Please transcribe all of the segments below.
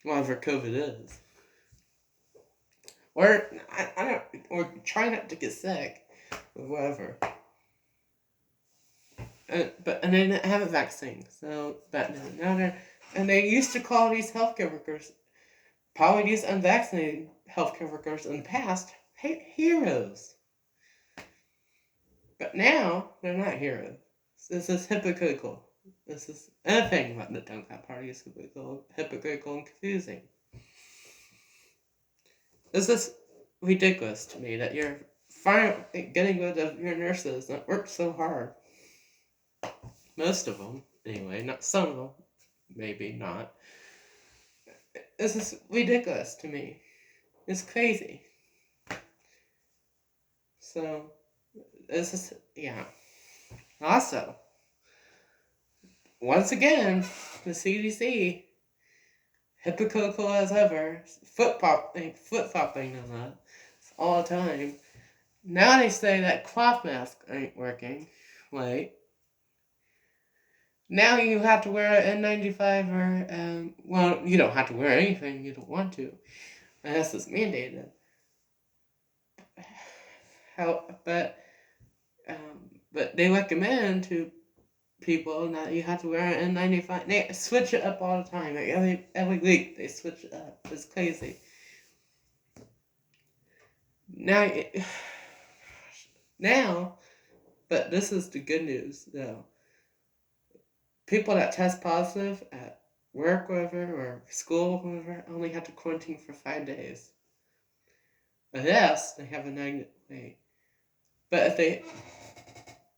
whatever COVID is. Or, I don't, or try not to get sick, or whatever. And they didn't have a vaccine, so that didn't matter. And they used to call these healthcare workers, probably these unvaccinated healthcare workers in the past, heroes. But now, they're not heroes. This is hypocritical. This is anything about the Democrat Party is hypocritical and confusing. This is ridiculous to me that you're getting rid of your nurses that work so hard. Most of them, anyway, not some of them, maybe not. This is ridiculous to me. It's crazy. So, this is, yeah. Also, once again, the CDC, hypocritical as ever, flip-flopping on that all the time. Now they say that cloth mask ain't working. Wait. Now you have to wear an N95 or, well, you don't have to wear anything you don't want to. Unless it's mandated. But they recommend to people that you have to wear an N95. They switch it up all the time. Like every week they switch it up. It's crazy. Now, but this is the good news, though. People that test positive at work, whatever, or school, whatever, only have to quarantine for 5 days. Unless they have a negative. But if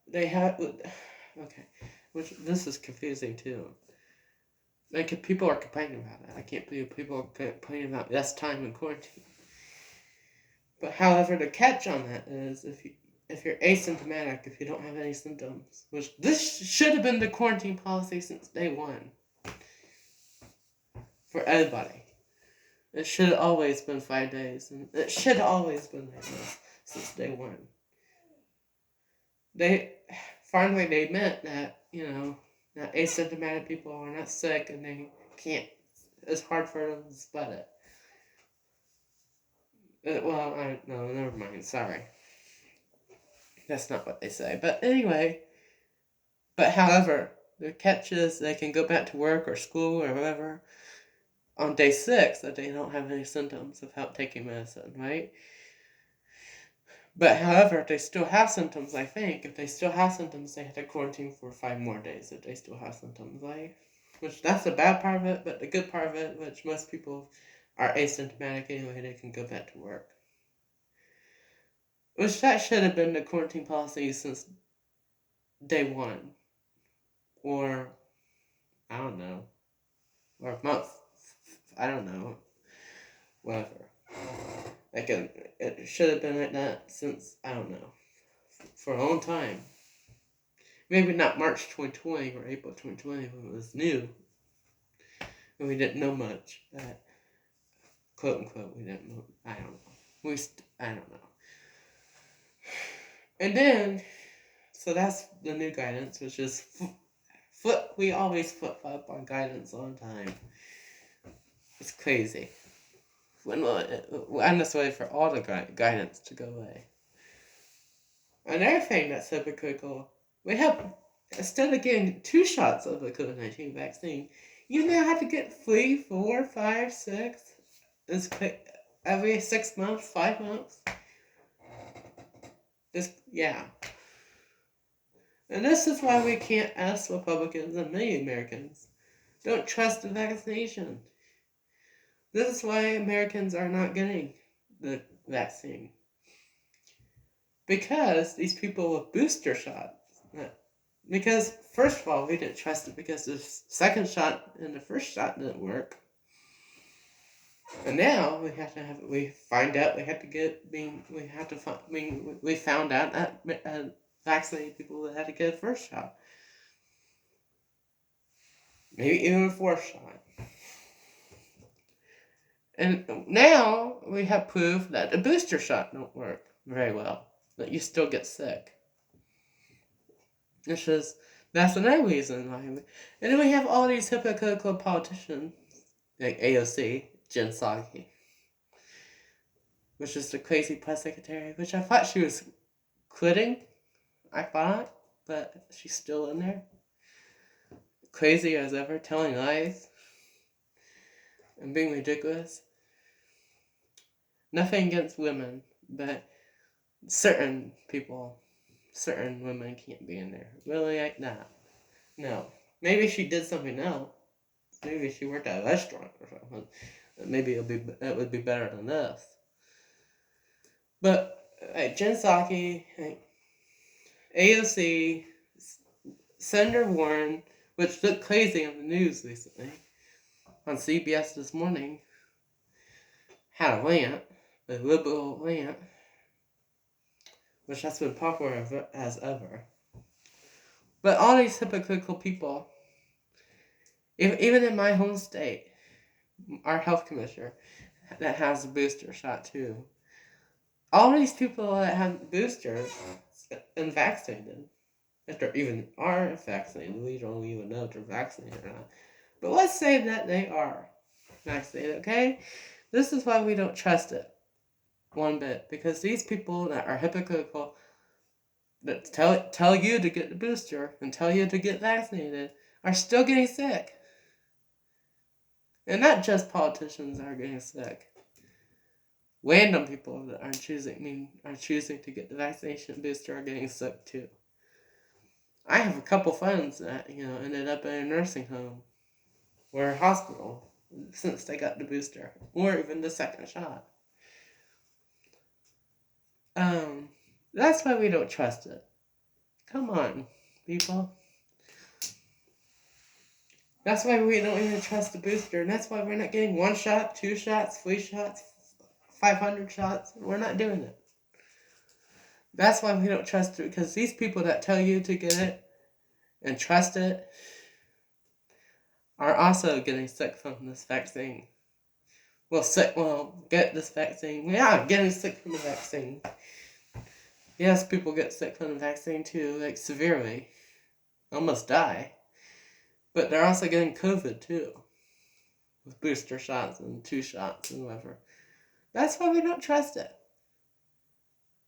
they have, okay, which this is confusing too. Like, people are complaining about it. I can't believe people are complaining about less time in quarantine. But however, the catch on that is if you're asymptomatic, if you don't have any symptoms, which this should have been the quarantine policy since day one for everybody. It should have always been 5 days, and it should have always been like this since day one. They meant that, that asymptomatic people are not sick and they can't, it's hard for them to spread it. No, never mind, sorry. That's not what they say. But anyway, however, the catch is they can go back to work or school or whatever on day 6 that they don't have any symptoms without taking medicine, right? But however, if they still have symptoms, I think, if they still have symptoms, they have to quarantine for 5 more days if they still have symptoms, right? Which, that's the bad part of it, but the good part of it, which most people are asymptomatic anyway, they can go back to work. Which, that should have been the quarantine policy since day 1. Or, I don't know. Or a month. I don't know. Whatever. Like, it should have been like that since, I don't know, for a long time. Maybe not March 2020 or April 2020 when it was new. And we didn't know much. Quote unquote, we didn't know. I don't know. I don't know. And then, so that's the new guidance, which is we always flip flop on guidance all the time. It's crazy. I'm just waiting for all the guidance to go away. Another thing that's hypocritical, we have, instead of getting 2 shots of the COVID-19 vaccine, you now have to get 3, 4, 5, 6, every 6 months, 5 months. Yeah. And this is why we can't ask Republicans and many Americans don't trust the vaccination. This is why Americans are not getting the vaccine. Because these people with booster shots. Because, first of all, we didn't trust it because the second shot and the first shot didn't work. And now we found out that vaccinated people that had to get a first shot. Maybe even a fourth shot. And now we have proof that the booster shot don't work very well. That you still get sick. That's another reason why. And then we have all these hypocritical politicians like AOC, Jen Psaki, which is the crazy press secretary, which I thought she was quitting, I thought, but she's still in there. Crazy as ever, telling lies and being ridiculous. Nothing against women, but certain people, certain women can't be in there. Really like that. No. Maybe she did something else. Maybe she worked at a restaurant or something. Maybe it would be better than this. But like Jen Psaki, like AOC, Senator Warren, which looked crazy on the news recently, on CBS this morning, had a rant, a liberal rant, which has been popular as ever. But all these hypocritical people, even in my home state, our health commissioner that has a booster shot too, all these people that have boosters and vaccinated, if they even are vaccinated, we don't even know if they're vaccinated or not. But let's say that they are vaccinated, okay? This is why we don't trust it one bit, because these people that are hypocritical, that tell you to get the booster and tell you to get vaccinated, are still getting sick. And not just politicians are getting sick. Random people that are choosing to get the vaccination booster are getting sick too. I have a couple friends that ended up in a nursing home or a hospital since they got the booster or even the second shot. That's why we don't trust it. Come on, people. That's why we don't even trust the booster, and that's why we're not getting 1 shot, 2 shots, 3 shots, 500 shots. We're not doing it. That's why we don't trust it, because these people that tell you to get it and trust it are also getting sick from this vaccine. Get this vaccine. Yeah, getting sick from the vaccine. Yes, people get sick from the vaccine too, like severely. Almost die. But they're also getting COVID too. With booster shots and 2 shots and whatever. That's why we don't trust it.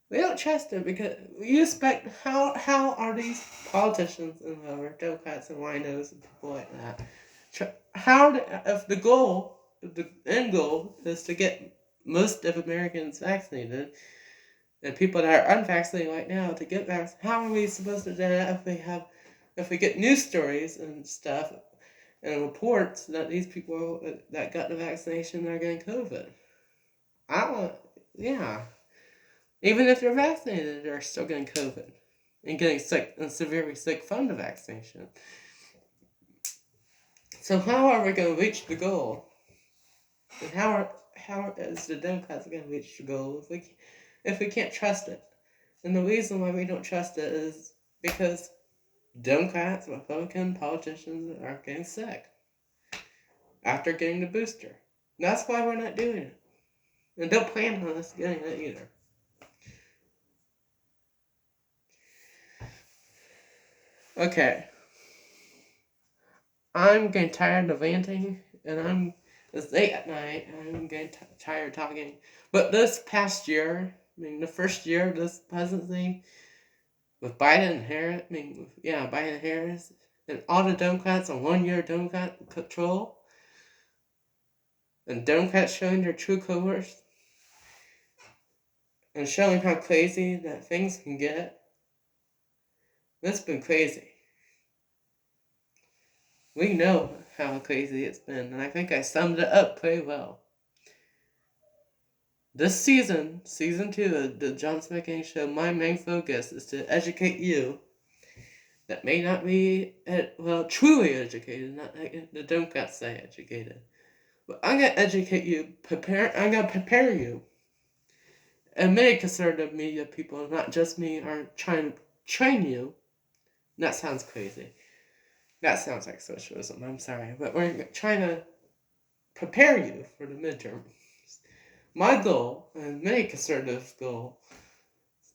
We don't trust it because you expect, how are these politicians and whatever, Democrats and winos and people like that, if the end goal is to get most of Americans vaccinated, and people that are unvaccinated right now to get vaccinated, how are we supposed to do that if we get news stories and stuff and reports that these people that got the vaccination are getting COVID? Yeah. Even if they're vaccinated, they're still getting COVID and getting sick and severely sick from the vaccination. So how are we going to reach the goal? And how is the Democrats going to reach the goal if we can't trust it? And the reason why we don't trust it is because Democrats, Republican politicians are getting sick after getting the booster. That's why we're not doing it. And don't plan on us getting it either. Okay. I'm getting tired of ranting, and it's late at night, and I'm getting tired of talking. But this past year, the first year of this presidency, with Biden and Harris, Biden and Harris, and all the Democrats on 1 year Democrat control, and Democrats showing their true colors, and showing how crazy that things can get. It's been crazy. We know how crazy it's been, and I think I summed it up pretty well. This season 2 of the Jonhson Mclang Show, my main focus is to educate you that may not be, truly educated, not like the Democrats say educated. But I'm going to educate you, I'm going to prepare you. And many conservative media people, not just me, are trying to train you. That sounds crazy. That sounds like socialism, I'm sorry. But we're trying to prepare you for the midterm. My goal, and many conservatives' goal,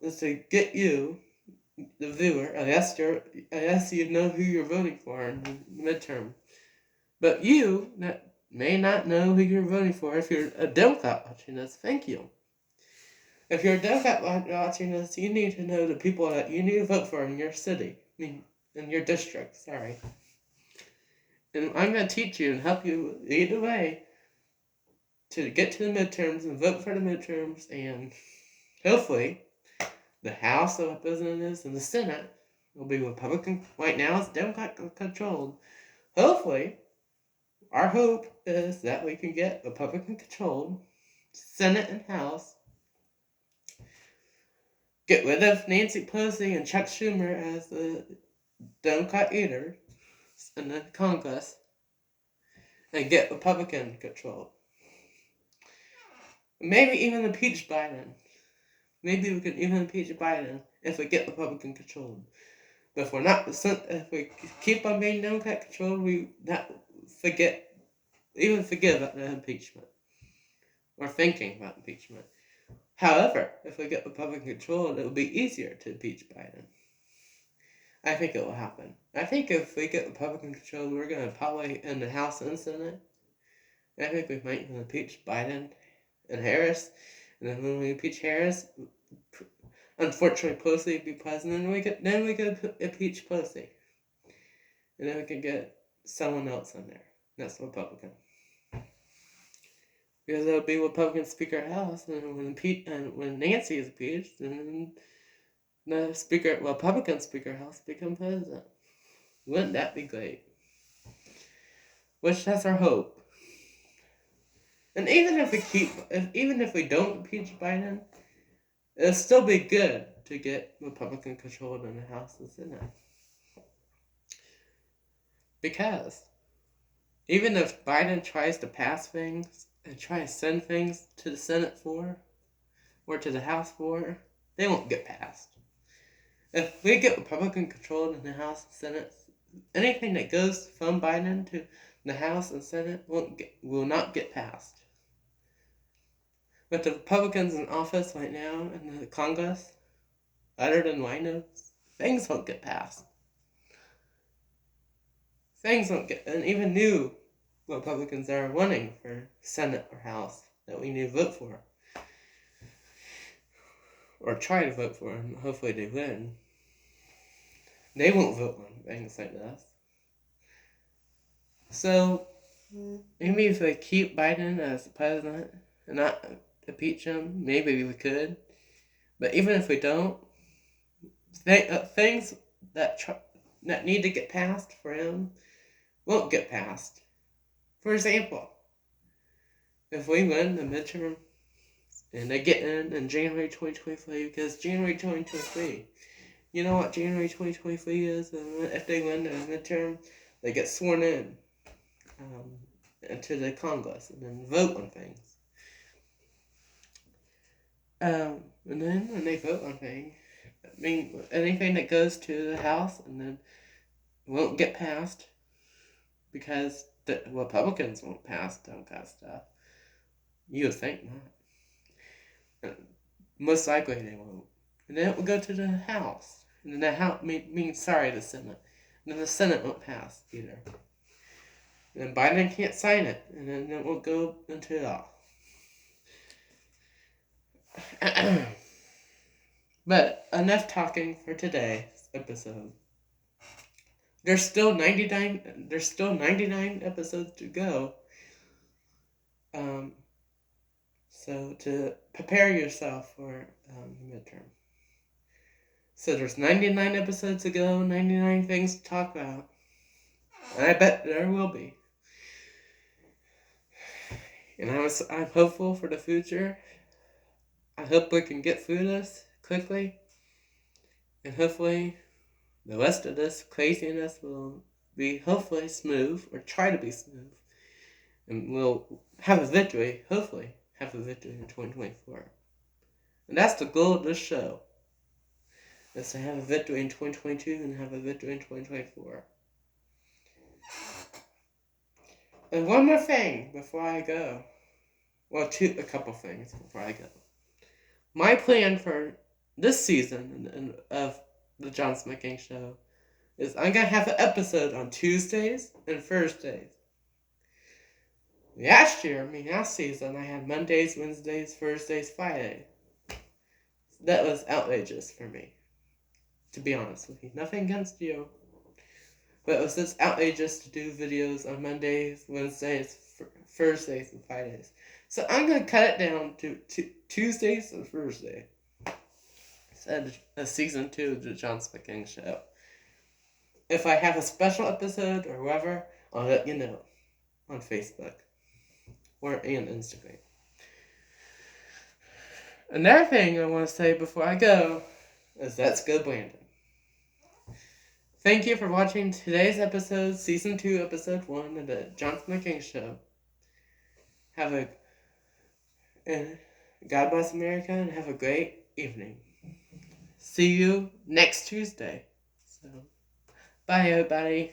is to get you, the viewer, unless you know who you're voting for in the midterm. But you, that may not know who you're voting for. If you're a Democrat watching this, thank you. If you're a Democrat watching this, you need to know the people that you need to vote for in your city. In your district, sorry. And I'm going to teach you and help you lead the way to get to the midterms and vote for the midterms, and hopefully the House of Representatives and the Senate will be Republican. Right now it's Democrat controlled. Hopefully, our hope is that we can get Republican controlled Senate and House, get rid of Nancy Pelosi and Chuck Schumer as the Democrat leaders in the Congress, and get Republican controlled. Maybe even impeach Biden. Maybe we can even impeach Biden if we get Republican controlled. But if we keep on being Democrat controlled, we not forget about the impeachment or thinking about impeachment. However, if we get Republican controlled, it will be easier to impeach Biden. I think it will happen. I think if we get Republican controlled, we're going to probably in the House and Senate. I think we might impeach Biden and Harris, and then when we impeach Harris, unfortunately Pelosi would be president, and then we could impeach Pelosi, and then we could get someone else in there. That's Republican. Because there'll be Republican Speaker of the House, and when Nancy is impeached, then the Republican Speaker of the House become president. Wouldn't that be great? Which that's our hope. And even if we don't impeach Biden, it'll still be good to get Republican controlled in the House and Senate. Because even if Biden tries to pass things and try to send things to the Senate for, or to the House for, they won't get passed. If we get Republican controlled in the House and Senate, anything that goes from Biden to the House and Senate will not get passed. With the Republicans in office right now in the Congress, other than rhinos, things won't get passed. And even new Republicans that are running for Senate or House that we need to vote for. Or try to vote for, and hopefully they win. They won't vote on things like this. So, maybe if we keep Biden as the president and not impeach him, maybe we could. But even if we don't, things that need to get passed for him won't get passed. For example, if we win the midterm and they get in January 2023, because January 2023, you know what January 2023 is? If they win the midterm, they get sworn in into the Congress and then vote on things. And then when they vote on things, anything that goes to the House and then won't get passed because the Republicans won't pass Democrat stuff. You would think not. Most likely they won't. And then it will go to the House. And then the House the Senate. And then the Senate won't pass either. And then Biden can't sign it. And then it will go into law. But enough talking for today's episode. There's still 99 episodes to go. So to prepare yourself for the midterm. So there's 99 episodes to go, 99 things to talk about. And I bet there will be. And I'm hopeful for the future. I hope we can get through this quickly. And hopefully the rest of this craziness will be hopefully smooth, or try to be smooth. And we'll have a victory, hopefully have a victory in 2024. And that's the goal of this show. Is to have a victory in 2022 and have a victory in 2024. And one more thing before I go. Well, a couple things before I go. My plan for this season of the Jonhson Mclang Show is I'm going to have an episode on Tuesdays and Thursdays. last season, I had Mondays, Wednesdays, Thursdays, Friday. That was outrageous for me, to be honest with you. Nothing against you. But it was just outrageous to do videos on Mondays, Wednesdays, Thursdays, and Fridays. So I'm going to cut it down to Tuesdays and Thursdays. Instead of season 2 of the Jonhson Mclang Show. If I have a special episode or whatever, I'll let you know on Facebook or on Instagram. Another thing I want to say before I go is let's go, Brandon. Thank you for watching today's episode, Season 2, Episode 1 of the Jonhson Mclang Show. God bless America and have a great evening. See you next Tuesday. So, bye everybody.